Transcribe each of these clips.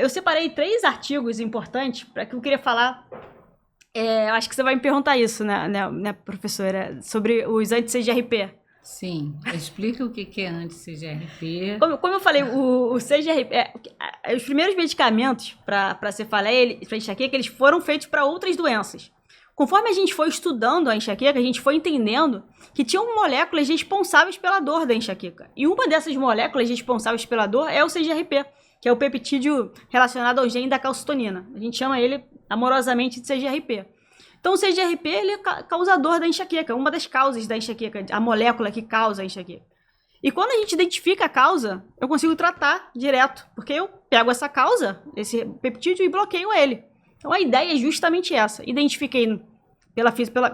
Eu separei 3 artigos importantes para que eu queria falar. Eu acho que você vai me perguntar isso, né, professora, sobre os anti-CGRP. Sim, explica o que é anti-CGRP. Como eu falei, o CGRP, os primeiros medicamentos para enxaqueca, eles foram feitos para outras doenças. Conforme a gente foi estudando a enxaqueca, a gente foi entendendo que tinham moléculas responsáveis pela dor da enxaqueca. E uma dessas moléculas responsáveis pela dor é o CGRP, que é o peptídeo relacionado ao gene da calcitonina. A gente chama ele amorosamente de CGRP. Então o CGRP ele é causador da enxaqueca, uma das causas da enxaqueca, a molécula que causa a enxaqueca. E quando a gente identifica a causa, eu consigo tratar direto, porque eu pego essa causa, esse peptídeo, e bloqueio ele. Então a ideia é justamente essa. Identifiquei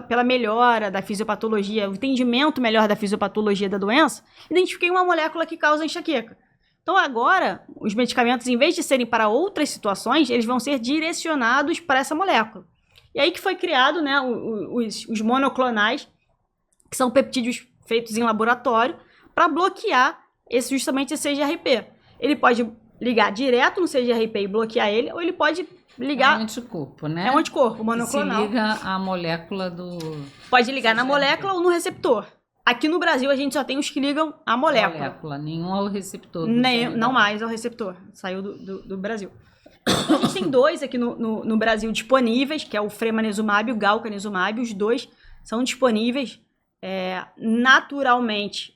pela melhora da fisiopatologia, o entendimento melhor da fisiopatologia da doença, identifiquei uma molécula que causa a enxaqueca. Então agora, os medicamentos, em vez de serem para outras situações, eles vão ser direcionados para essa molécula. E aí que foi criado, né, os monoclonais, que são peptídeos feitos em laboratório, para bloquear justamente esse CGRP. Ele pode ligar direto no CGRP e bloquear ele, ou ele pode ligar... É um anticorpo, né? É um anticorpo monoclonal. Se liga à molécula do... Pode ligar CGRP. na molécula ou no receptor. Aqui no Brasil, a gente só tem os que ligam à molécula. Nenhum ao receptor. Não mais ao receptor. Saiu do Brasil. Então, a gente tem 2 aqui no Brasil disponíveis, que é o fremanezumab e o galcanezumab. Os 2 são disponíveis naturalmente.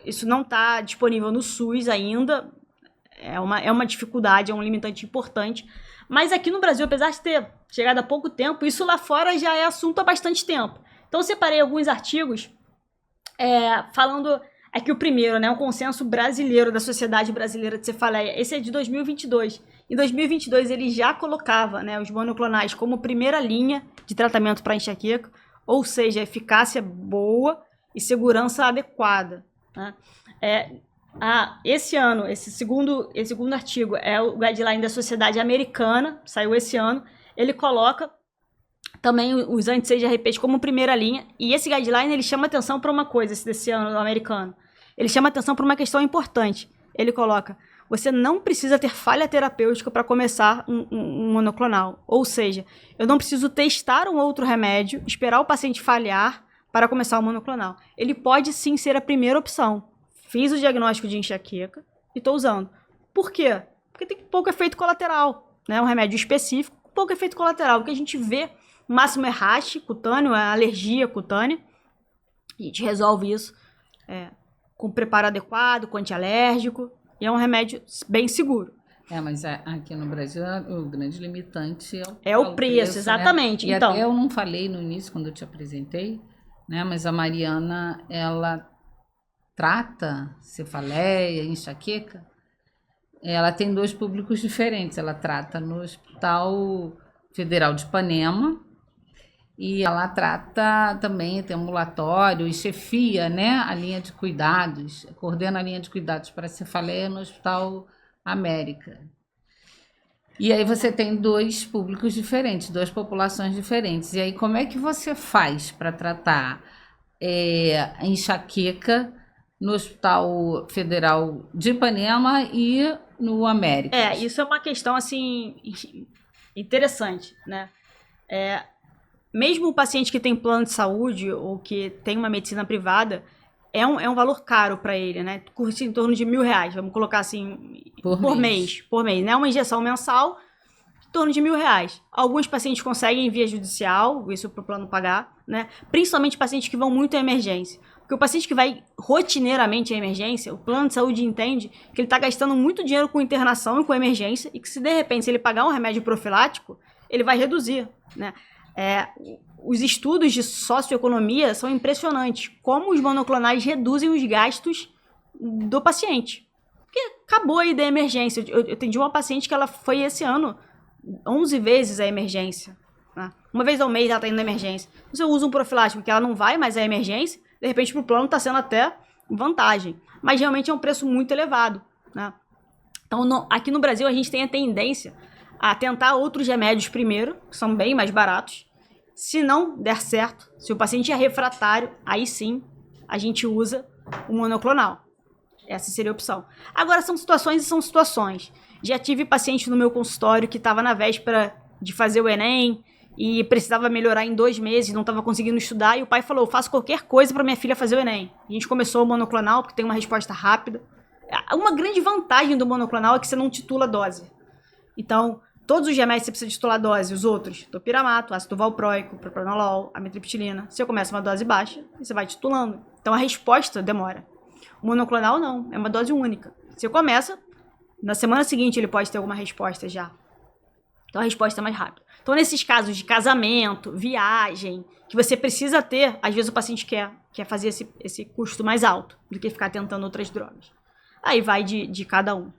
Isso não está disponível no SUS ainda. É uma dificuldade, é um limitante importante. Mas aqui no Brasil, apesar de ter chegado há pouco tempo, isso lá fora já é assunto há bastante tempo. Então, eu separei alguns artigos falando aqui o primeiro, né, o consenso brasileiro da Sociedade Brasileira de Cefaleia. Esse é de 2022. Em 2022, ele já colocava, né, os monoclonais como primeira linha de tratamento para enxaqueca, ou seja, eficácia boa e segurança adequada. Né? Esse ano, esse segundo artigo é o guideline da Sociedade Americana, saiu esse ano. Ele coloca também os anti-CGRPs como primeira linha, e esse guideline ele chama atenção para uma coisa, esse desse ano americano. Ele chama atenção para uma questão importante. Ele coloca, você não precisa ter falha terapêutica para começar um monoclonal. Ou seja, eu não preciso testar um outro remédio, esperar o paciente falhar para começar o monoclonal. Ele pode sim ser a primeira opção. Fiz o diagnóstico de enxaqueca e estou usando. Por quê? Porque tem pouco efeito colateral. Né? Um remédio específico, pouco efeito colateral. O que a gente vê, o máximo é rash cutâneo, é alergia cutânea. E a gente resolve isso com preparo adequado, com antialérgico. E é um remédio bem seguro. Mas aqui no Brasil o grande limitante é o preço, exatamente. Né? E então, até eu não falei no início, quando eu te apresentei, né? Mas a Mariana, ela trata cefaleia, enxaqueca. Ela tem 2 públicos diferentes. Ela trata no Hospital Federal de Ipanema e ela trata também, tem ambulatório e chefia, né, a linha de cuidados, coordena a linha de cuidados para cefaleia no Hospital América. E aí você tem 2 públicos diferentes, 2 populações diferentes. E aí como é que você faz para tratar a enxaqueca no Hospital Federal de Ipanema e no América? Isso é uma questão, assim, interessante, né? Mesmo o paciente que tem plano de saúde ou que tem uma medicina privada, é um valor caro para ele, né? Custa em torno de R$1.000, vamos colocar assim, por mês. Por mês, né? Uma injeção mensal, em torno de R$1.000. Alguns pacientes conseguem via judicial, isso para o plano pagar, né? Principalmente pacientes que vão muito à emergência. Porque o paciente que vai rotineiramente à emergência, o plano de saúde entende que ele está gastando muito dinheiro com internação e com emergência e que se de repente ele pagar um remédio profilático, ele vai reduzir, né? Os estudos de socioeconomia são impressionantes. Como os monoclonais reduzem os gastos do paciente. Porque acabou aí da emergência. Eu atendi uma paciente que ela foi esse ano 11 vezes à emergência. Né? Uma vez ao mês ela está indo na emergência. Você usa um profilático que ela não vai mais à emergência, de repente para o plano está sendo até vantagem. Mas realmente é um preço muito elevado. Né? Então aqui no Brasil a gente tem a tendência a tentar outros remédios primeiro, que são bem mais baratos. Se não der certo, se o paciente é refratário, aí sim a gente usa o monoclonal. Essa seria a opção. Agora, são situações e são situações. Já tive paciente no meu consultório que estava na véspera de fazer o Enem e precisava melhorar em 2 meses, não estava conseguindo estudar, e o pai falou, faço qualquer coisa para minha filha fazer o Enem. A gente começou o monoclonal, porque tem uma resposta rápida. Uma grande vantagem do monoclonal é que você não titula dose. Então, todos os remédios você precisa titular dose, os outros, topiramato, ácido valproico, propranolol, amitriptilina. Você começa uma dose baixa e você vai titulando. Então, a resposta demora. O monoclonal não, é uma dose única. Você começa, na semana seguinte ele pode ter alguma resposta já. Então a resposta é mais rápida. Então nesses casos de casamento, viagem, que você precisa ter, às vezes o paciente quer fazer esse custo mais alto do que ficar tentando outras drogas. Aí vai de cada um.